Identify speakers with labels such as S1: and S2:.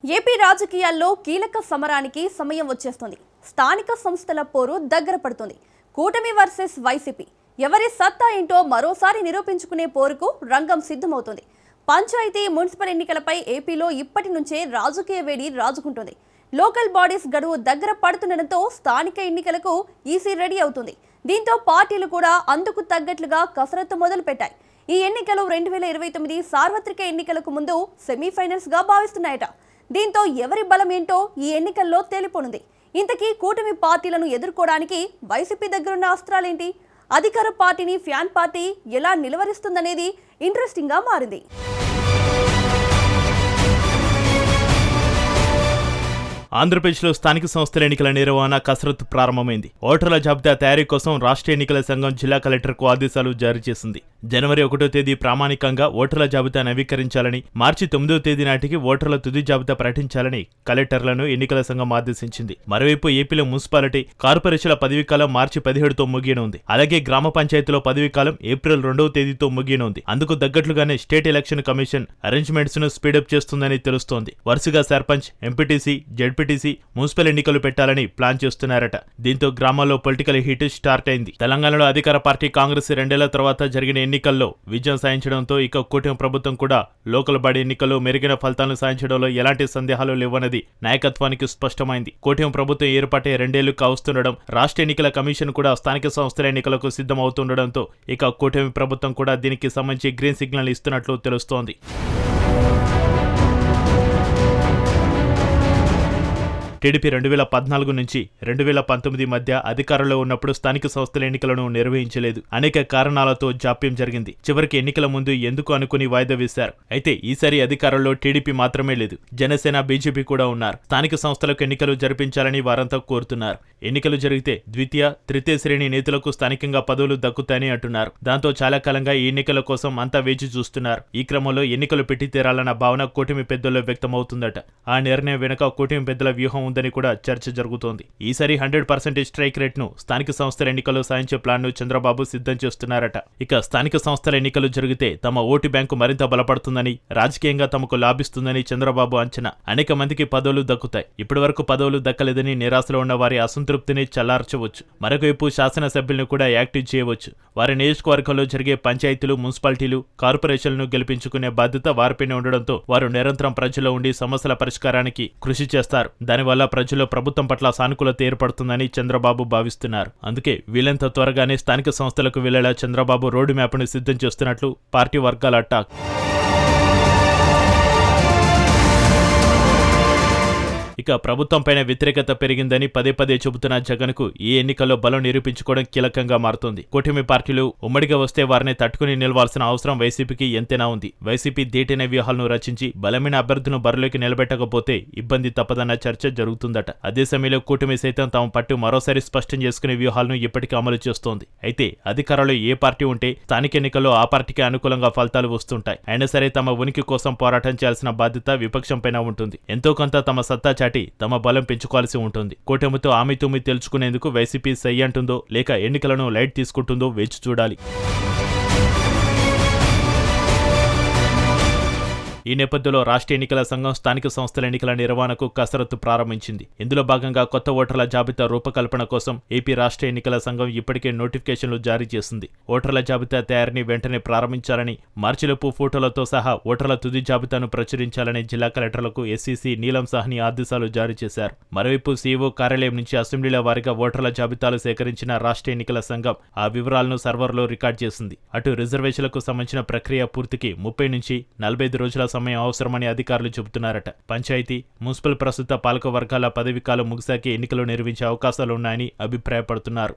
S1: AP రాజకీయాల్లో కీలక సమరానికి సమయం వచ్చేస్తుంది. స్థానిక సంస్థల పోరు దగ్గర పడుతుంది. కూటమి వర్సెస్ వైసీపీ ఎవరి సత్తా ఏంటో మరోసారి నిరూపించుకునే పోరుకు రంగం సిద్ధమవుతుంది. పంచాయతీ మున్సిపల్ ఎన్నికలపై ఏపీలో ఇప్పటి నుంచే రాజకీయ వేడి రాజుకుంటుంది. లోకల్ బాడీస్ గడువు దగ్గర పడుతుండటంతో స్థానిక ఎన్నికలకు ఈసీ రెడీ అవుతుంది. దీంతో పార్టీలు కూడా అందుకు తగ్గట్లుగా కసరత్తు మొదలుపెట్టాయి. ఈ ఎన్నికలు 2029 సార్వత్రిక ఎన్నికలకు ముందు సెమీఫైనల్స్ గా భావిస్తున్నాయట. దీంతో ఎవరి బలం ఏంటో ఈ ఎన్నికల్లో తేలిపోనుంది. ఇంతకీ కూటమి పార్టీలను ఎదుర్కోవడానికి వైసీపీ దగ్గరున్న అస్త్రాలేంటి? అధికార పార్టీని ఫ్యాన్ పార్టీ ఎలా నిలవరిస్తుందనేది ఇంట్రెస్టింగ్ గా మారింది.
S2: ఆంధ్రప్రదేశ్లో స్థానిక సంస్థల ఎన్నికల నిర్వహణ కసరత్తు ప్రారంభమైంది. ఓటర్ల జాబితా తయారీ కోసం రాష్ట్ర ఎన్నికల సంఘం జిల్లా కలెక్టర్కు ఆదేశాలు జారీ చేసింది. జనవరి 1వ తేదీ ప్రామాణికంగా ఓటర్ల జాబితా నవీకరించాలని, మార్చి 9వ తేదీ నాటికి ఓటర్ల తుది జాబితా ప్రకటించాలని కలెక్టర్లను ఎన్నికల సంఘం ఆదేశించింది. మరోవైపు ఏపీలో మున్సిపాలిటీ, కార్పొరేషన్ల పదవీకాలం మార్చి 17తో ముగియనుంది. అలాగే గ్రామ పంచాయతీలో పదవీకాలం ఏప్రిల్ 2వ తేదీతో ముగియనుంది. అందుకు తగ్గట్లుగానే స్టేట్ ఎలక్షన్ కమిషన్ అరేంజ్మెంట్స్ ను స్పీడప్ చేస్తుందని తెలుస్తోంది. వరుసగా సర్పంచ్, ఎంపీటీసీ, జెడ్పీటీసీ, మున్సిపల్ ఎన్నికలు పెట్టాలని ప్లాన్ చేస్తున్నారట. దీంతో గ్రామాల్లో పొలిటికల్ హీట్ స్టార్ట్ అయింది. తెలంగాణలో అధికార పార్టీ కాంగ్రెస్ 2 ఏళ్ల తర్వాత జరిగిన ఎన్నికల్లో విజయం సాధించడంతో ఇక కూటమి ప్రభుత్వం కూడా లోకల్ బాడీ ఎన్నికల్లో మెరుగైన ఫలితాలను సాధించడంలో ఎలాంటి సందేహాలు లేవన్నది నాయకత్వానికి స్పష్టమైంది. కూటమి ప్రభుత్వం ఏర్పాటే 2 ఏళ్లు కావస్తుండడం, రాష్ట్ర ఎన్నికల కమిషన్ కూడా స్థానిక సంస్థల ఎన్నికలకు సిద్ధమవుతుండడంతో ఇక కూటమి ప్రభుత్వం కూడా దీనికి సంబంధించి గ్రీన్ సిగ్నల్ ఇస్తున్నట్లు తెలుస్తోంది. టీడీపీ 2014 నుంచి 2019 మధ్య అధికారంలో ఉన్నప్పుడు స్థానిక సంస్థల ఎన్నికలను నిర్వహించలేదు. అనేక కారణాలతో జాప్యం జరిగింది. చివరికి ఎన్నికల ముందు ఎందుకు అనుకుని వాయిదా వేశారు. అయితే ఈసారి అధికారంలో టీడీపీ మాత్రమే లేదు, జనసేన, బీజేపీ కూడా ఉన్నారు. స్థానిక సంస్థలకు ఎన్నికలు జరిపించాలని వారంతా కోరుతున్నారు. ఎన్నికలు జరిగితే ద్వితీయ, తృతీయ శ్రేణి నేతలకు స్థానికంగా పదవులు దక్కుతాయని అంటున్నారు. దాంతో చాలా కాలంగా ఈ ఎన్నికల కోసం అంతా వేచి చూస్తున్నారు. ఈ క్రమంలో ఎన్నికలు పెట్టి తీరాలన్న భావన కూటమి పెద్దల్లో వ్యక్తమవుతుందట. ఆ నిర్ణయం వెనుక కూటమి పెద్దల వ్యూహం ఉందని కూడా చర్చ జరుగుతోంది. ఈసారి 100% స్ట్రైక్ రేట్ ను స్థానిక సంస్థల ఎన్నికల్లో సాధించే ప్లాన్ ను చంద్రబాబు సిద్ధం చేస్తున్నారట. ఇక స్థానిక సంస్థల ఎన్నికలు జరిగితే తమ ఓటు బ్యాంకు మరింత బలపడుతుందని, రాజకీయంగా తమకు లాభిస్తుందని చంద్రబాబు అంచనా. అనేక మందికి పదవులు దక్కుతాయి. ఇప్పటి వరకు పదవులు దక్కలేదని నిరాశలో ఉన్న వారి అసంతృప్తిని చల్లార్చవచ్చు. మరొకవైపు శాసనసభ్యులను కూడా యాక్టివ్ చేయవచ్చు. వారి నియోజకవర్గంలో జరిగే పంచాయతీలు, మున్సిపాలిటీలు, కార్పొరేషన్లను గెలిపించుకునే బాధ్యత వారిపైనే ఉండడంతో వారు నిరంతరం ప్రజల్లో ఉండి సమస్యల పరిష్కారానికి కృషి చేస్తారు. దానివల్ల ప్రజల్లో ప్రభుత్వం పట్ల సానుకూలత ఏర్పడుతుందని చంద్రబాబు భావిస్తున్నారు. అందుకే వీలైనంత త్వరగానే స్థానిక సంస్థలకు వెళ్లేలా చంద్రబాబు రోడ్డు మ్యాప్ను సిద్ధం చేస్తున్నట్లు పార్టీ వర్గాల టాక్. ఇక ప్రభుత్వంపైన వ్యతిరేకత పెరిగిందని పదే పదే చెబుతున్న జగన్ కు ఈ ఎన్నికల్లో బలం నిరూపించుకోవడం కీలకంగా మారుతోంది. కూటమి పార్టీలు ఉమ్మడిగా వస్తే వారిని తట్టుకుని నిలవాల్సిన అవసరం వైసీపీకి ఎంతైనా ఉంది. వైసీపీ దేటైన వ్యూహాలను రచించి బలమైన అభ్యర్థులను బరిలోకి నిలబెట్టకపోతే ఇబ్బంది తప్పదన్న చర్చ జరుగుతుందట. అదే సమయంలో కూటమి సైతం తమ పట్టు మరోసారి స్పష్టం చేసుకునే వ్యూహాలను ఇప్పటికీ అమలు చేస్తోంది. అయితే అధికారంలో ఏ పార్టీ ఉంటే స్థానిక ఎన్నికల్లో ఆ పార్టీకి అనుకూలంగా ఫలితాలు వస్తుంటాయి. అయినా సరే తమ ఉనికి కోసం పోరాటం చేయాల్సిన బాధ్యత విపక్షంపైన ఉంటుంది. ఎంతో కొంత తమ సత్తా తమ బలం పెంచుకోవాల్సి ఉంటుంది. కూటమితో ఆమె తెలుసుకునేందుకు వైసీపీ సై అంటుందో లేక ఎన్నికలను లైట్ తీసుకుంటుందో వేచి చూడాలి. ఈ నేపథ్యంలో రాష్ట్ర ఎన్నికల సంఘం స్థానిక సంస్థల ఎన్నికల నిర్వహణకు కసరత్తు ప్రారంభించింది. ఇందులో భాగంగా కొత్త ఓటర్ల జాబితా రూపకల్పన కోసం ఏపీ రాష్ట్ర ఎన్నికల సంఘం ఇప్పటికే నోటిఫికేషన్లు జారీ చేసింది. ఓటర్ల జాబితా తయారీని వెంటనే ప్రారంభించాలని, మార్చిలోపు ఫోటోలతో సహా ఓటర్ల తుది జాబితాను ప్రచురించాలని జిల్లా కలెక్టర్లకు ఎస్సీసీ నీలం సాహ్ని ఆదేశాలు జారీ చేశారు. మరోవైపు సీఈఓ కార్యాలయం నుంచి అసెంబ్లీల వారీగా ఓటర్ల జాబితాలు సేకరించిన రాష్ట్ర ఎన్నికల సంఘం ఆ వివరాలను సర్వర్లో రికార్డ్ చేసింది. అటు రిజర్వేషన్లకు సంబంధించిన ప్రక్రియ పూర్తికి 30 నుంచి 45 రోజుల సమయం అవసరమని అధికారులు చెబుతున్నారట. పంచాయతీ, మున్సిపల్ ప్రస్తుత పాలక వర్గాల పదవీకాలం ముగిసాకే ఎన్నికలు నిర్వహించే అవకాశాలున్నాయని అభిప్రాయపడుతున్నారు.